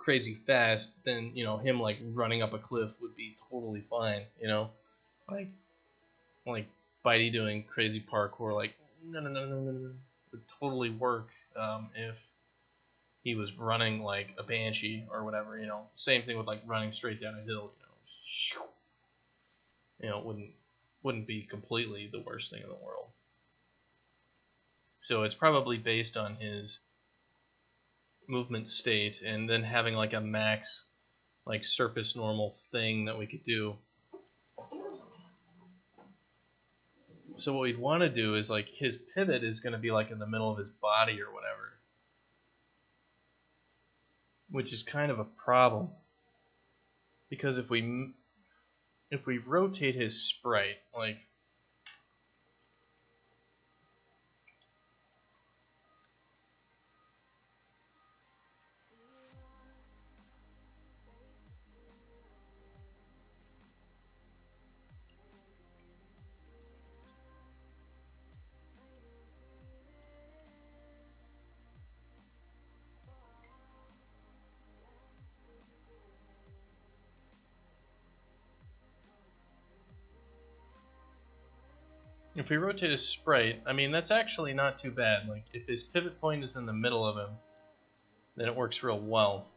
crazy fast, then, you know, him like running up a cliff would be totally fine, you know, like Bitey doing crazy parkour, like no, would totally work if he was running like a banshee or whatever, you know. Same thing with like running straight down a hill, you know, wouldn't be completely the worst thing in the world. So it's probably based on his movement state, and then having like a max like surface normal thing that we could do. So what we'd want to do is like his pivot is going to be like in the middle of his body or whatever, which is kind of a problem, because if we rotate his sprite, like if we rotate his sprite, I mean, that's actually not too bad. Like, if his pivot point is in the middle of him, then it works real well.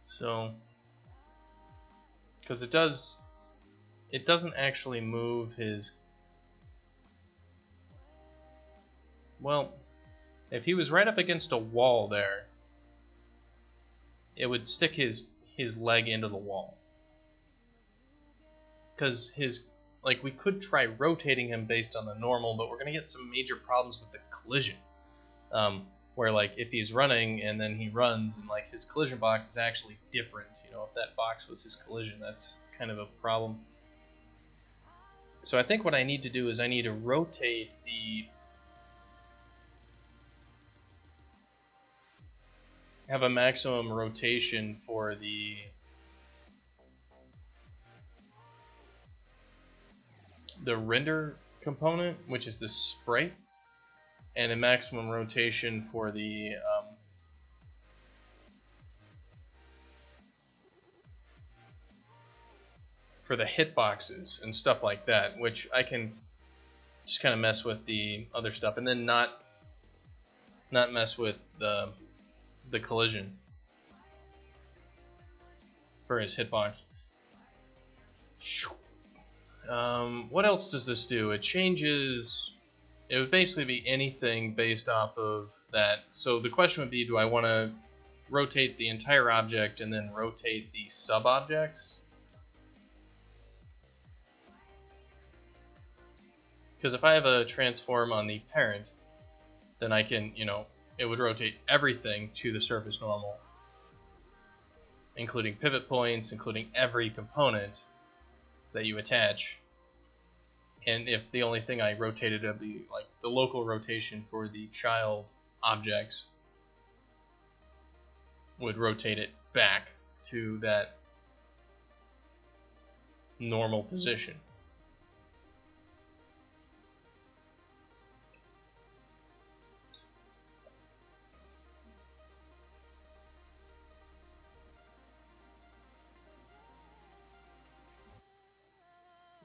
So, because it doesn't actually move his, well, if he was right up against a wall there, it would stick his leg into the wall. Because like, we could try rotating him based on the normal, but we're going to get some major problems with the collision. Where, like, if he's running and then he runs and, like, his collision box is actually different, you know, if that box was his collision, that's kind of a problem. So I think what I need to do is I need to rotate have a maximum rotation for the render component, which is the sprite, and a maximum rotation for the hitboxes and stuff like that, which I can just kind of mess with the other stuff, and then not mess with the collision for his hitbox. What else does this do? It changes. It would basically be anything based off of that. So the question would be, do I want to rotate the entire object and then rotate the sub-objects? Because if I have a transform on the parent, then I can, you know, it would rotate everything to the surface normal, including pivot points, including every component that you attach. And if the only thing I rotated would be like the local rotation for the child objects, would rotate it back to that normal position.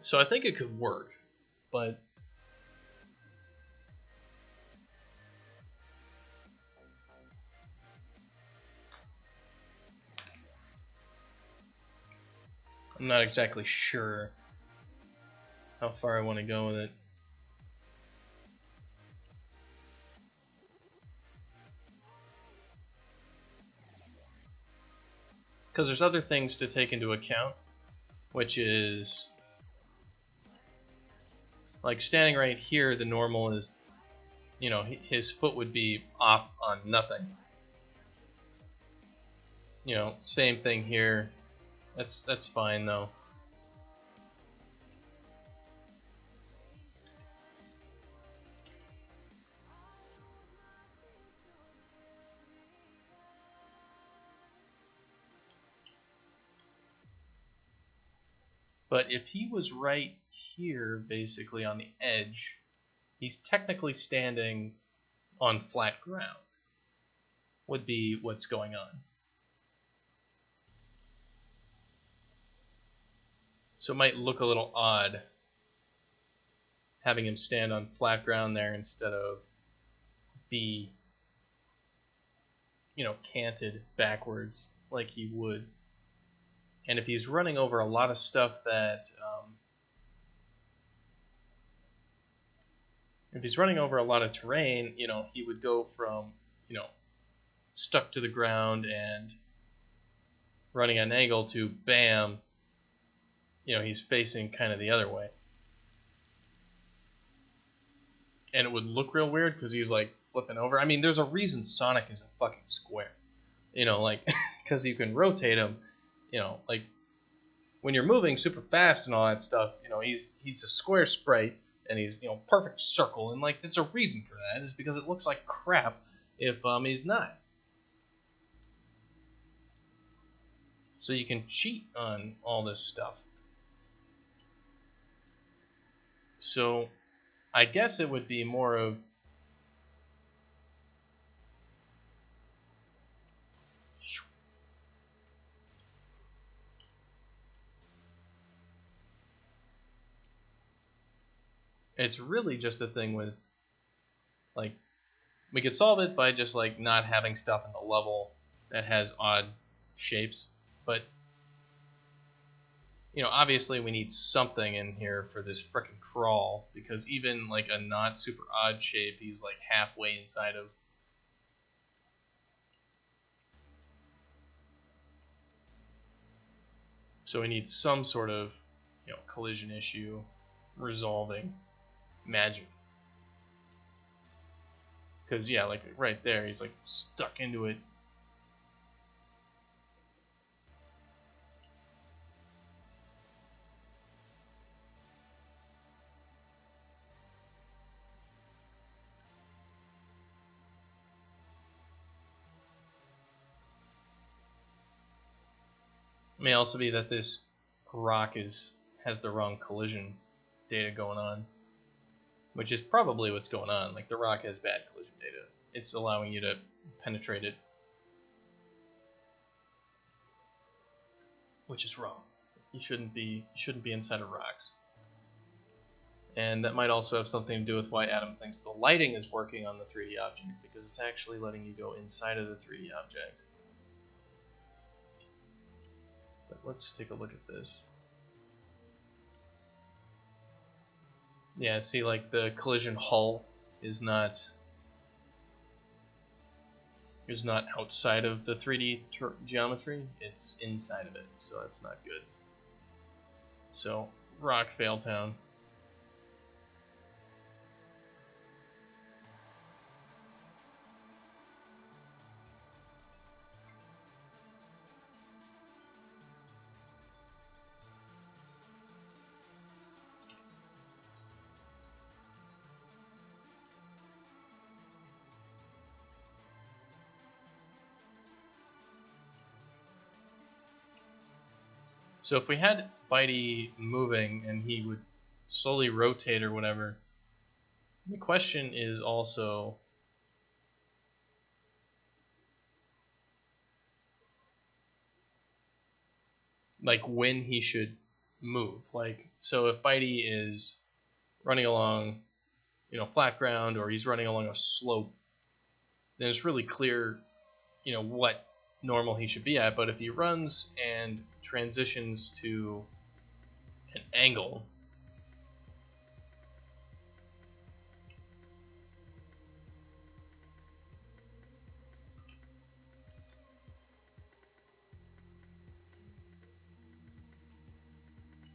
So I think it could work, but I'm not exactly sure how far I want to go with it. Because there's other things to take into account, which is, like, standing right here, the normal is, you know, his foot would be off on nothing. You know, same thing here. That's fine though. But if he was right here, basically on the edge, he's technically standing on flat ground, would be what's going on. So it might look a little odd having him stand on flat ground there instead of be, canted backwards like he would. And if he's running over a lot of stuff that, if he's running over a lot of terrain, he would go from, stuck to the ground and running at an angle to bam, he's facing kind of the other way. And it would look real weird because he's like flipping over. I mean, there's a reason Sonic is a fucking square. Because you can rotate him, like when you're moving super fast and all that stuff, he's a square sprite and he's, perfect circle. And like, there's a reason for that. Is because it looks like crap if he's not. So you can cheat on all this stuff. So I guess it would be more of it's really just a thing with, like, we could solve it by just like not having stuff in the level that has odd shapes, but obviously we need something in here for this frickin' crawl, because even like a not super odd shape, he's like halfway inside of. So we need some sort of, collision issue resolving magic. Because, yeah, like right there, he's like stuck into it. It may also be that this rock has the wrong collision data going on, which is probably what's going on. Like, the rock has bad collision data. It's allowing you to penetrate it, which is wrong. You shouldn't be inside of rocks. And that might also have something to do with why Adam thinks the lighting is working on the 3D object, because it's actually letting you go inside of the 3D object. But let's take a look at this. Yeah, see, like the collision hull is not outside of the 3D geometry, it's inside of it, so that's not good. So, rock fail town. So if we had Bitey moving and he would slowly rotate or whatever, the question is also, like, when he should move. Like, so if Bitey is running along, flat ground, or he's running along a slope, then it's really clear, what normal he should be at. But if he runs and transitions to an angle,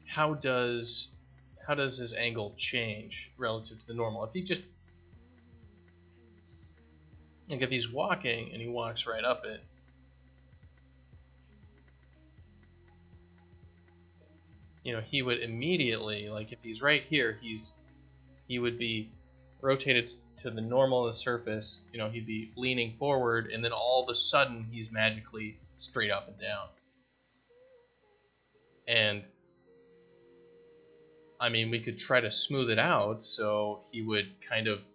how does his angle change relative to the normal? If he just, like, if he's walking and he walks right up it, he would immediately, like, if he's right here, he would be rotated to the normal of the surface, he'd be leaning forward, and then all of a sudden he's magically straight up and down. And I mean, we could try to smooth it out so he would kind of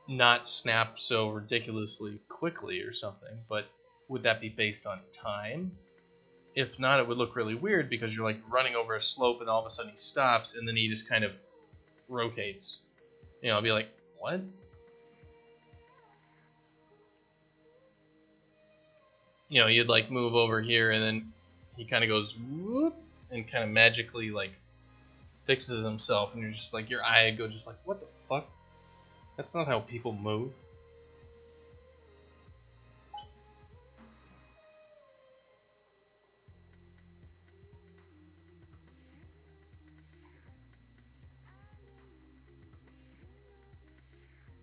not snap so ridiculously quickly or something, but would that be based on time? If not, it would look really weird because you're like running over a slope and all of a sudden he stops and then he just kind of rotates. You know, I'll be like, what? You know, you'd like move over here and then he kind of goes whoop and kind of magically like fixes himself, and you're just like, your eye go just like, what the fuck? That's not how people move.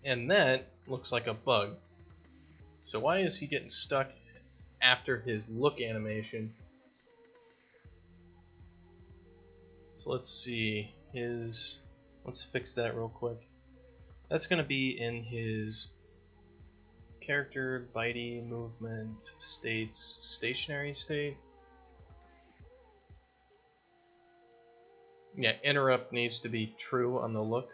And that looks like a bug. So why is he getting stuck after his look animation? So let's see his, let's fix that real quick. That's going to be in his character bitey movement states stationary state. Yeah, interrupt needs to be true on the look.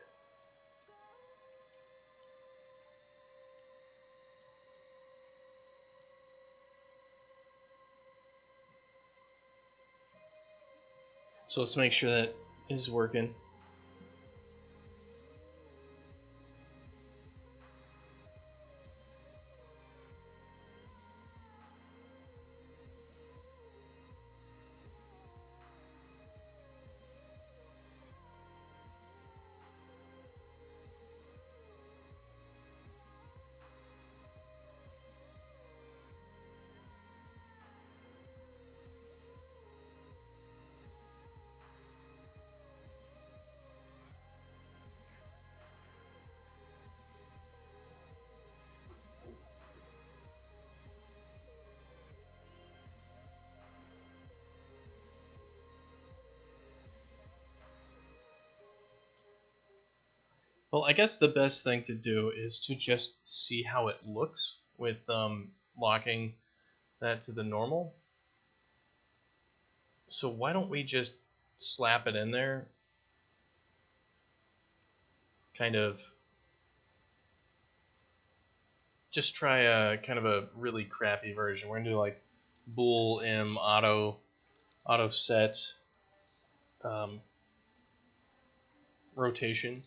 So let's make sure that is working. Well, I guess the best thing to do is to just see how it looks with locking that to the normal. So why don't we just slap it in there? Kind of just try a kind of a really crappy version. We're gonna do like bool m auto set rotation,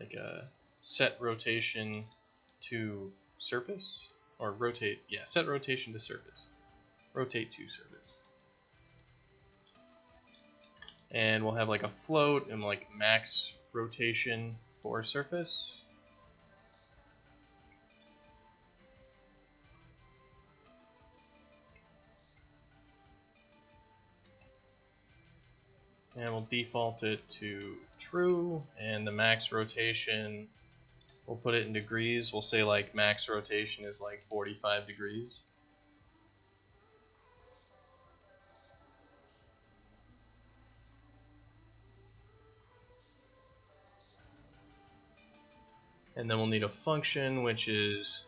like a set rotation to surface, or rotate, yeah, set rotation to surface, rotate to surface. And we'll have like a float and like max rotation for surface. And we'll default it to true, and the max rotation, we'll put it in degrees. We'll say like max rotation is like 45 degrees. And then we'll need a function which is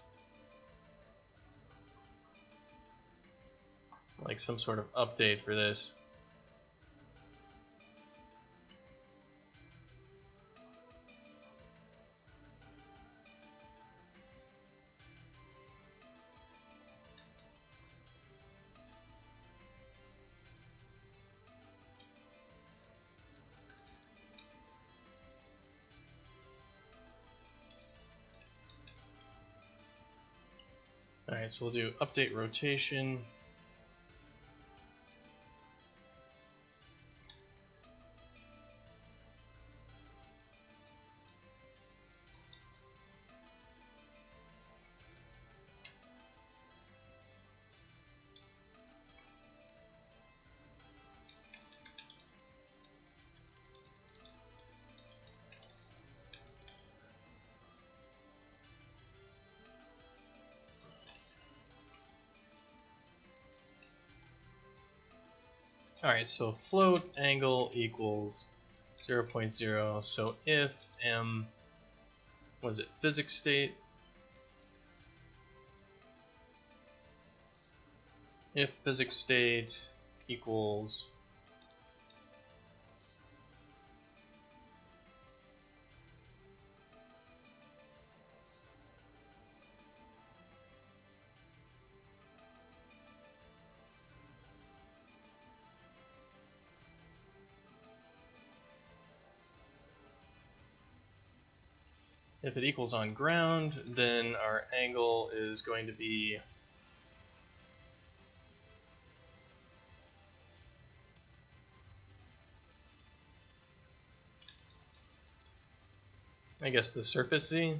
like some sort of update for this. Alright, so we'll do update rotation. Alright, so float angle equals 0.0. So if m, was it physics state? if physics state equals if it equals on ground, then our angle is going to be I guess the surface Z.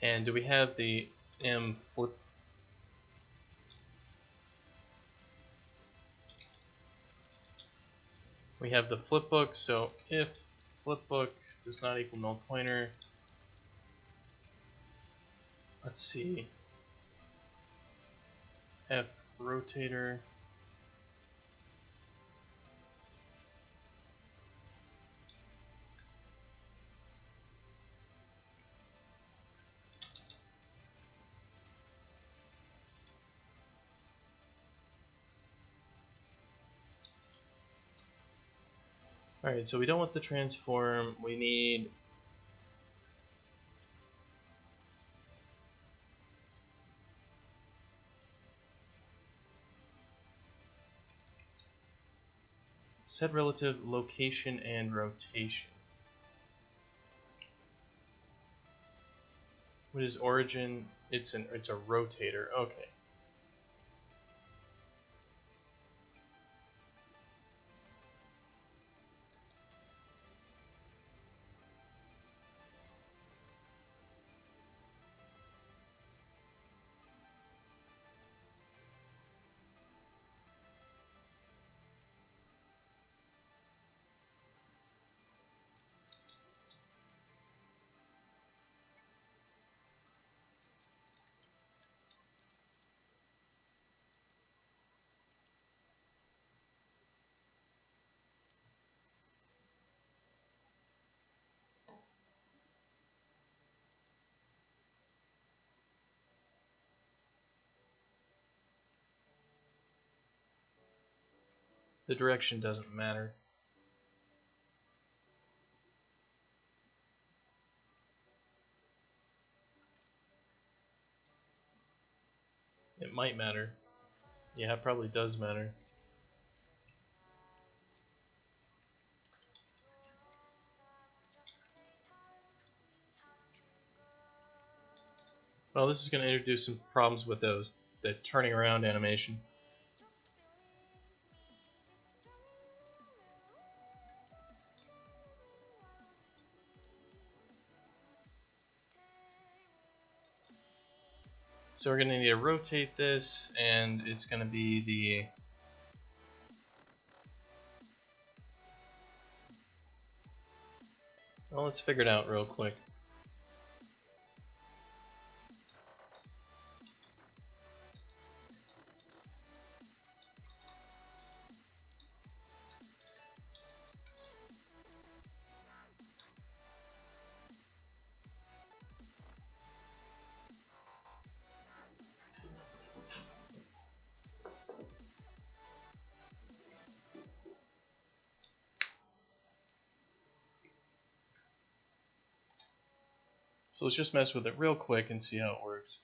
And do we have the M flip? We have the flipbook, so if flipbook does not equal null pointer, let's see, F rotator. Alright, so we don't want the transform, we need set relative location and rotation. What is origin? It's a rotator. Okay. The direction doesn't matter. It might matter. Yeah, it probably does matter. Well, this is going to introduce some problems with the turning around animation. So we're going to need to rotate this, and it's going to be the well, let's figure it out real quick. So let's just mess with it real quick and see how it works.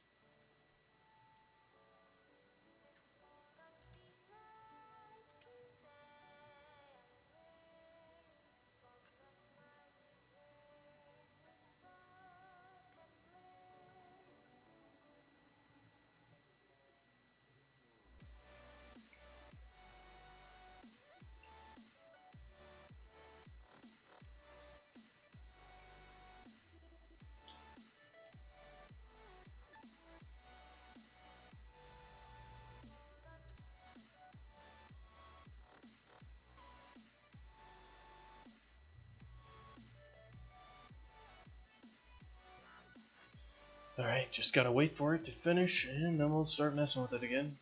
Alright, just gotta wait for it to finish, and then we'll start messing with it again.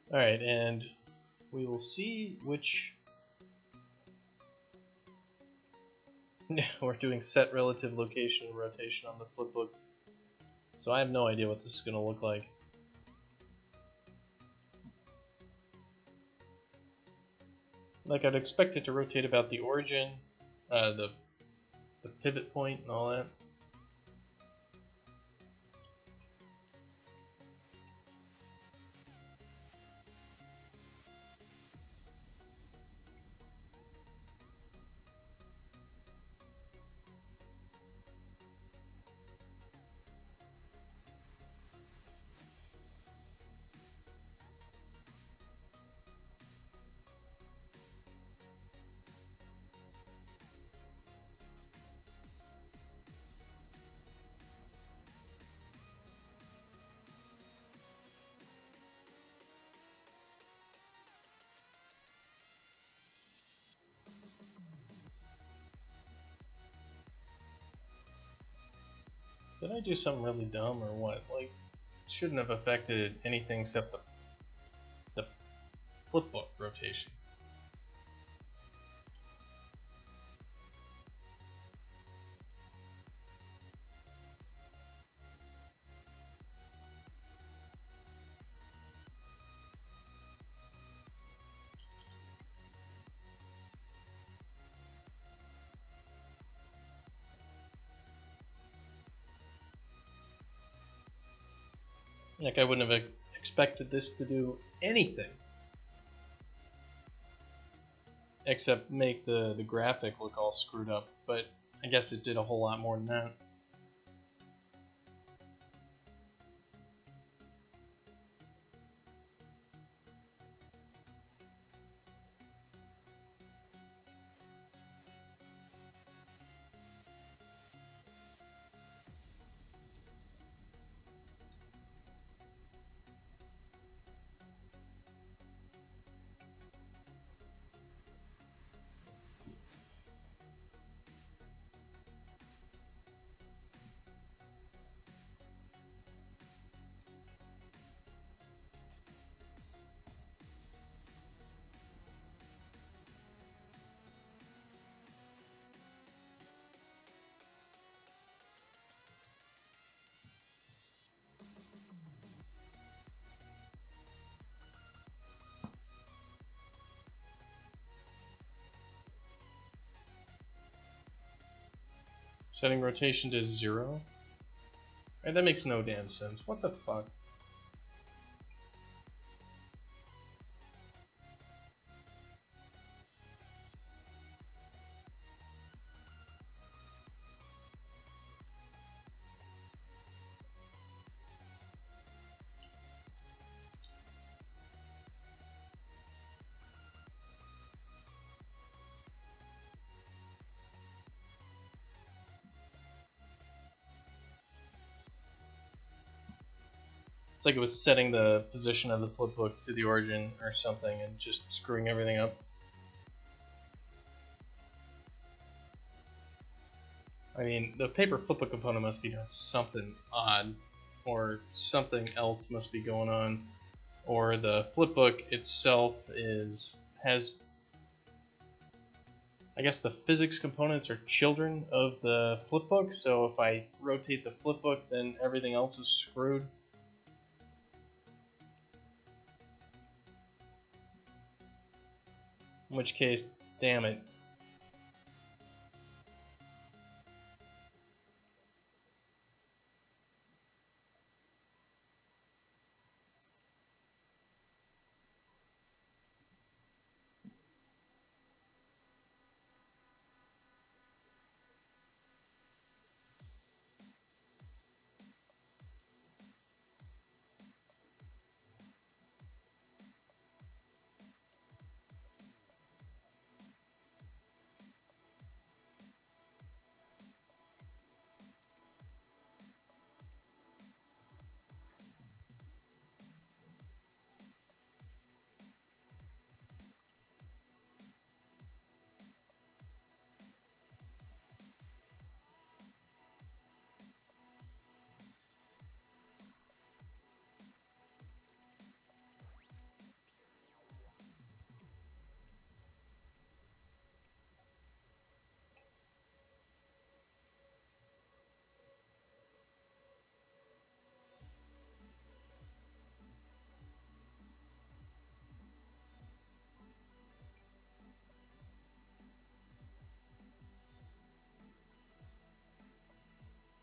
Alright, and we will see which... We're doing set relative location and rotation on the flipbook, so I have no idea what this is going to look like. Like, I'd expect it to rotate about the origin, the pivot point and all that. Did I do something really dumb or what? Like, it shouldn't have affected anything except the flipbook rotation. Like, I wouldn't have expected this to do anything except make the graphic look all screwed up, but I guess it did a whole lot more than that. Setting rotation to 0? Right, that makes no damn sense. What the fuck? It's like it was setting the position of the flipbook to the origin or something and just screwing everything up. I mean, the paper flipbook component must be doing something odd, or something else must be going on, or the flipbook itself has, I guess the physics components are children of the flipbook, so if I rotate the flipbook, then everything else is screwed. In which case, damn it.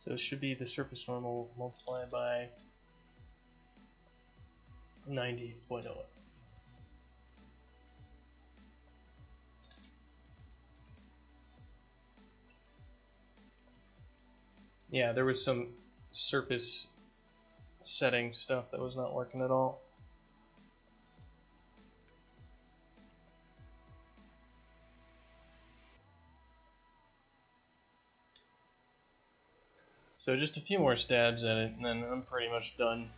So it should be the surface normal multiplied by 90.0. Yeah, there was some surface setting stuff that was not working at all. So just a few more stabs at it, and then I'm pretty much done.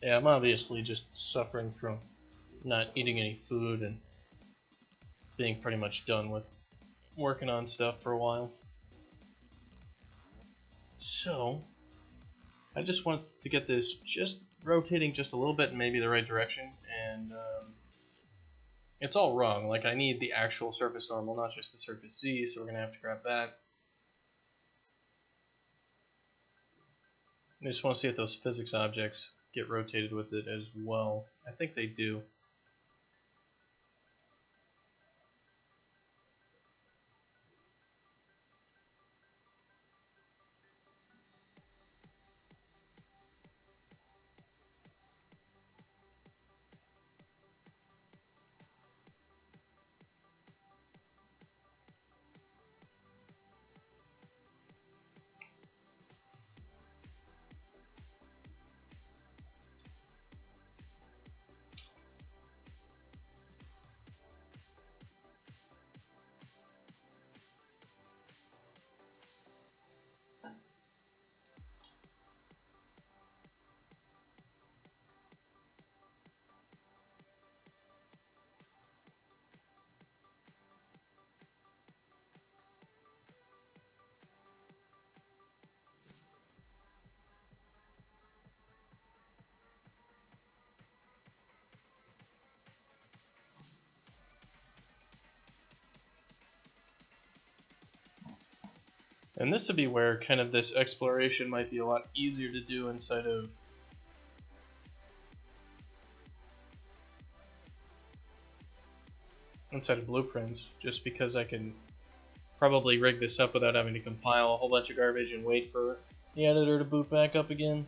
Yeah, I'm obviously just suffering from not eating any food and being pretty much done with working on stuff for a while. So, I just want to get this just rotating just a little bit in maybe the right direction, and it's all wrong. Like, I need the actual surface normal, not just the surface Z, so we're going to have to grab that. I just want to see if those physics objects get rotated with it as well. I think they do. And this would be where kind of this exploration might be a lot easier to do inside of blueprints, just because I can probably rig this up without having to compile a whole bunch of garbage and wait for the editor to boot back up again.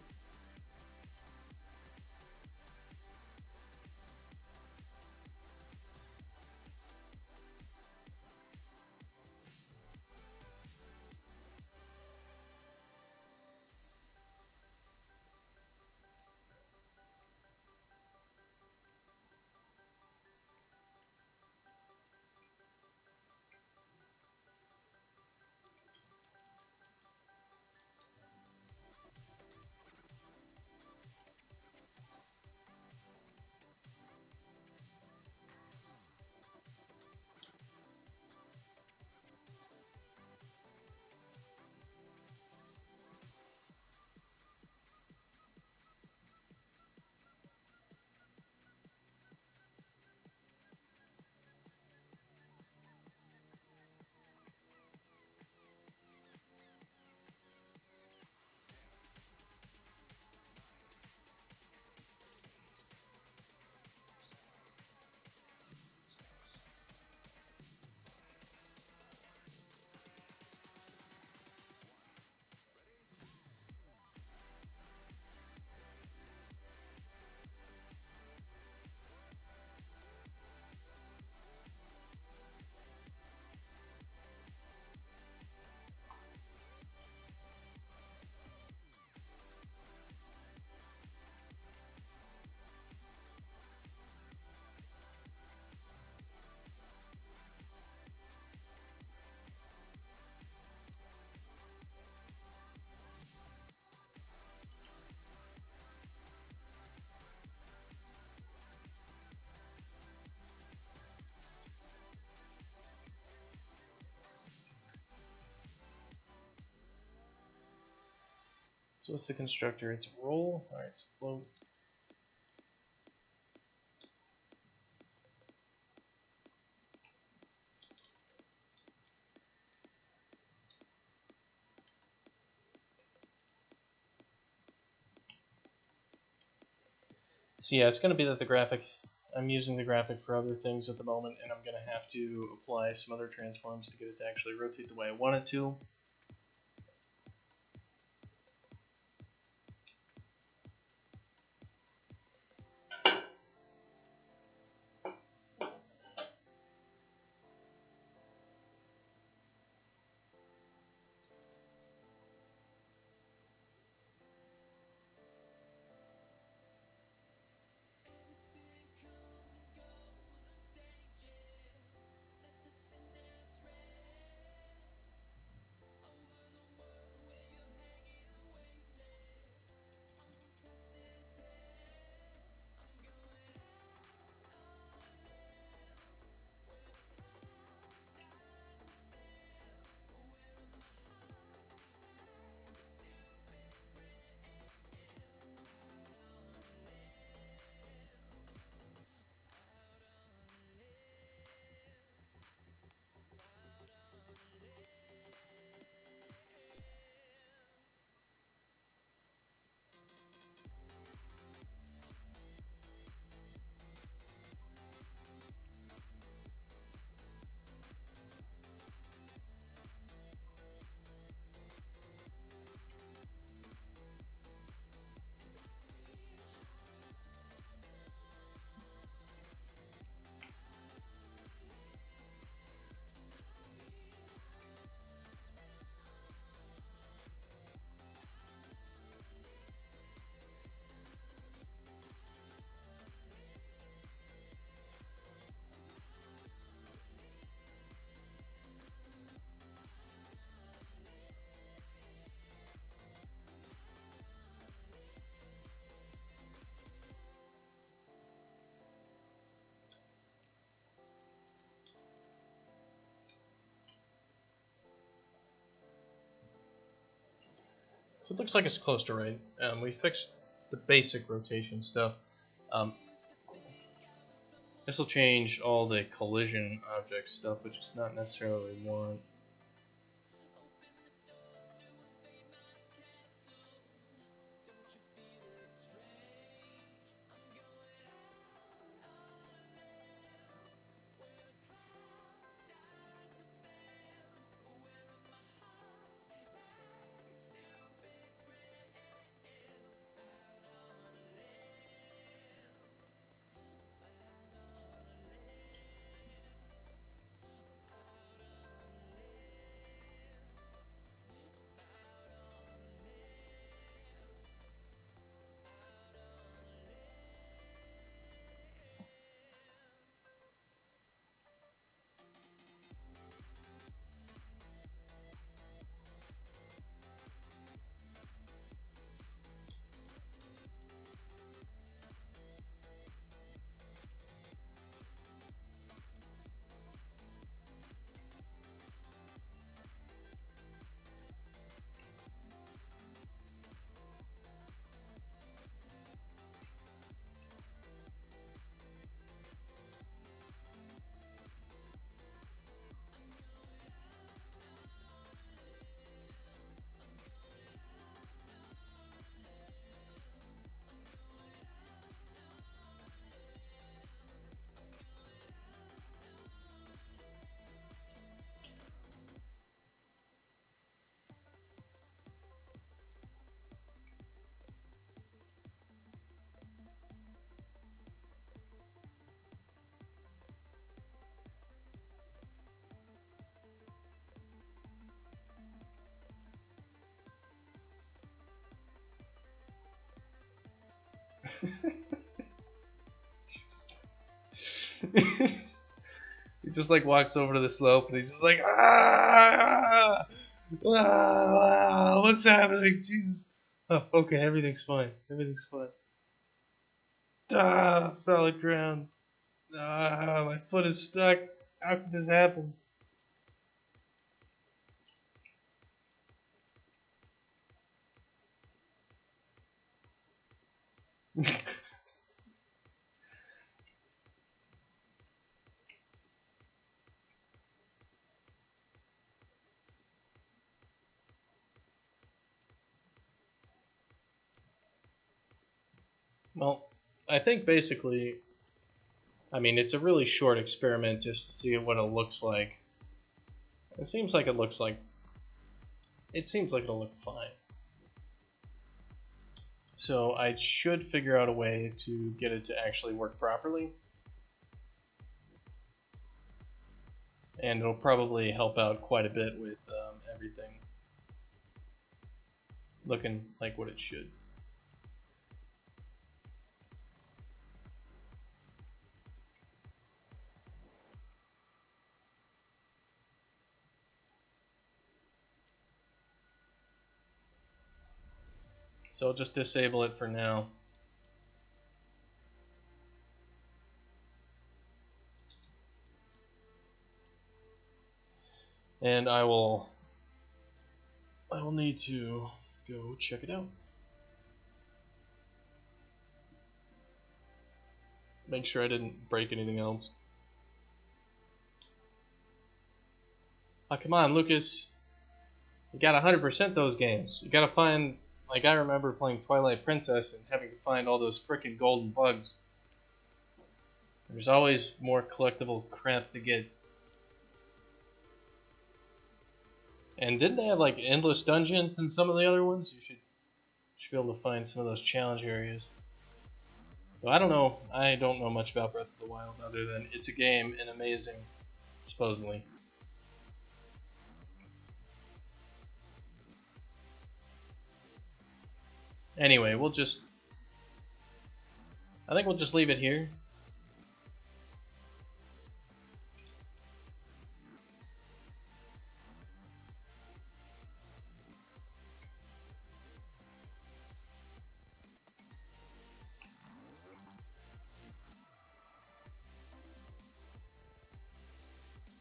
So what's the constructor? It's roll. Alright, so float. So yeah, it's going to be that I'm using the graphic for other things at the moment, and I'm going to have to apply some other transforms to get it to actually rotate the way I want it to. So it looks like it's close to right. We fixed the basic rotation stuff. This will change all the collision object stuff, which is not necessarily what we want. He just like walks over to the slope and he's just like, ah, what's happening? Jesus. Oh, okay, everything's fine. Everything's fine. Ah, solid ground. Ah, my foot is stuck. How could this happen? Well, I think basically, I mean, it's a really short experiment just to see what it looks like. It seems like it'll look fine. So I should figure out a way to get it to actually work properly. And it'll probably help out quite a bit with everything looking like what it should. So I'll just disable it for now. And I will need to go check it out. Make sure I didn't break anything else. Oh, come on, Lucas. You got 100% those games. You gotta find, like, I remember playing Twilight Princess and having to find all those frickin' golden bugs. There's always more collectible crap to get. And didn't they have, like, endless dungeons in some of the other ones? You should be able to find some of those challenge areas. Well, I don't know. I don't know much about Breath of the Wild other than it's a game and amazing, supposedly. Anyway, I think we'll just leave it here.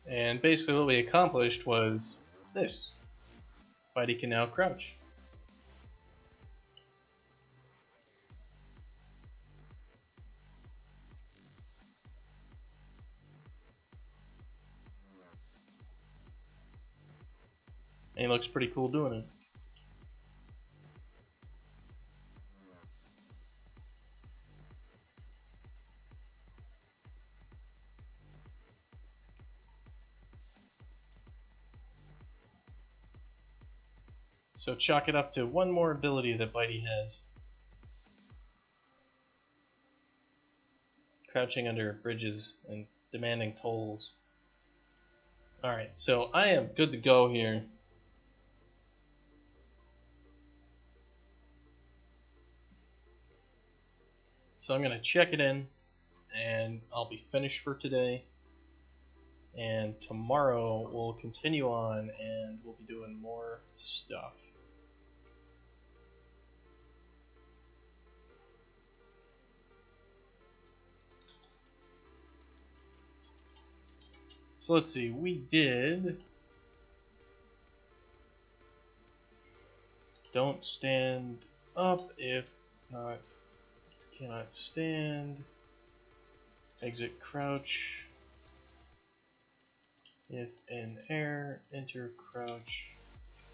And basically what we accomplished was this. Spidey can now crouch. And he looks pretty cool doing it. So chalk it up to one more ability that Bitey has. Crouching under bridges and demanding tolls. Alright, so I am good to go here. So I'm going to check it in, and I'll be finished for today. And tomorrow we'll continue on, and we'll be doing more stuff. So let's see, we did... Don't stand up if not... Cannot stand. Exit crouch. If in air, enter crouch.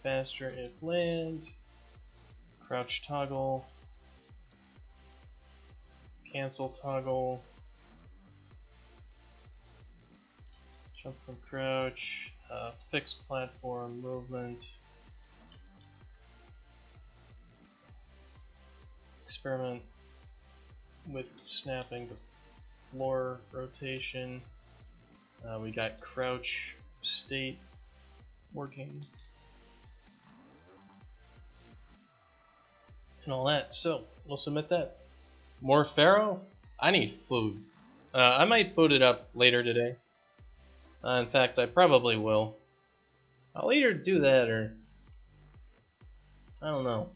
Faster if land. Crouch toggle. Cancel toggle. Jump from crouch. Fixed platform movement. Experiment with snapping the floor rotation. We got crouch state working and all that. So we'll submit that. More farrow? I need food. I might boot it up later today. In fact, I probably will. I'll either do that or... I don't know.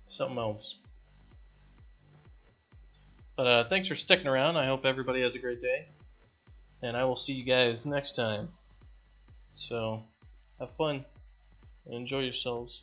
Something else. But thanks for sticking around. I hope everybody has a great day. And I will see you guys next time. So, have fun and enjoy yourselves.